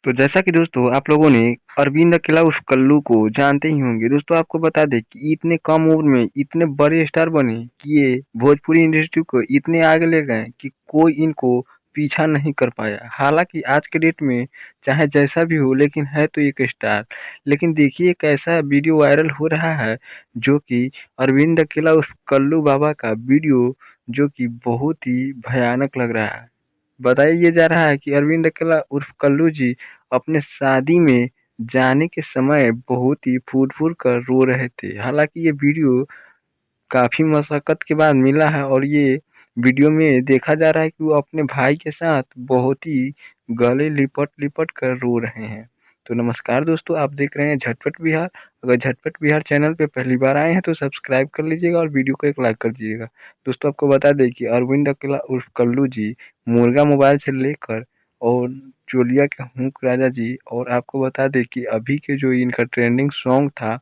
तो जैसा कि दोस्तों आप लोगों ने अरविंद अकेला उर्फ कल्लू को जानते ही होंगे। दोस्तों आपको बता दें कि इतने कम उम्र में इतने बड़े स्टार बने कि ये भोजपुरी इंडस्ट्री को इतने आगे ले गए कि कोई इनको पीछा नहीं कर पाया। हालांकि आज के डेट में चाहे जैसा भी हो लेकिन है तो एक स्टार। लेकिन देखिए एक ऐसा वीडियो वायरल हो रहा है जो कि अरविंद अकेला उर्फ कल्लू बाबा का वीडियो, जो कि बहुत ही भयानक लग रहा है। बताया ये जा रहा है कि अरविंद अकेला उर्फ कल्लू जी अपने शादी में जाने के समय बहुत ही फूट-फूट कर रो रहे थे। हालाँकि ये वीडियो काफ़ी मशक्कत के बाद मिला है और ये वीडियो में देखा जा रहा है कि वो अपने भाई के साथ बहुत ही गले लिपट-लिपट कर रो रहे हैं। तो नमस्कार दोस्तों, आप देख रहे हैं झटपट बिहार। अगर झटपट बिहार चैनल पे पहली बार आए हैं तो सब्सक्राइब कर लीजिएगा और वीडियो को एक लाइक कर दीजिएगा। दोस्तों आपको बता दें कि अरविंद अकेला उर्फ कल्लू जी मुर्गा मोबाइल से लेकर और चोलिया के हुक राजा जी, और आपको बता दें कि अभी के जो इनका ट्रेंडिंग सॉन्ग था